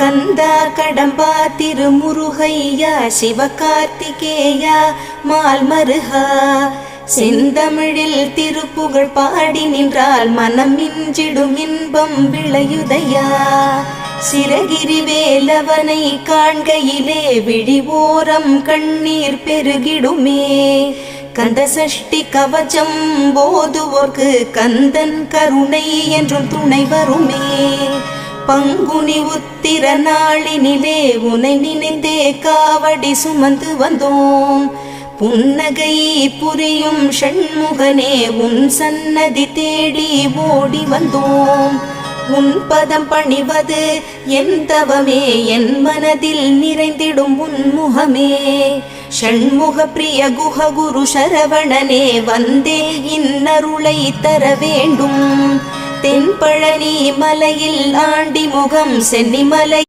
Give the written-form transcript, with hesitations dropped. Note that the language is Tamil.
கந்தா கடம்பா திருமுருகையா சிவகார்த்திகேயா மால்மருகா செந்தமிழில் திருப்புகழ் பாடி நின்றால் மனம் மிஞ்சிடும் இன்பம் விளையுதையா. சிரகிரி வேலவனை காண்கையிலே விழி ஓரம் கண்ணீர் பெருகிடுமே. கந்த சஷ்டி கவச்சம் போதுவோர்க்கு கந்தன் கருணை என்றும் துணை வருமே. பங்குனி உத்திர நாளினிலே உனை நினைந்தே காவடி சுமந்து வந்தோம். புன்னகை புரியும் ஷண்முகனே உன் சன்னதி தேடி ஓடி வந்தோம். உன் பதம் பணிவது என் தவமே, என் மனதில் நிறைந்திடும் உன்முகமே. ஷண்முக பிரிய குஹ குரு சரவணனே வந்தே இன்னருளை தர வேண்டும். தென்பழனி மலையில் ஆண்டி முகம் சென்னிமலை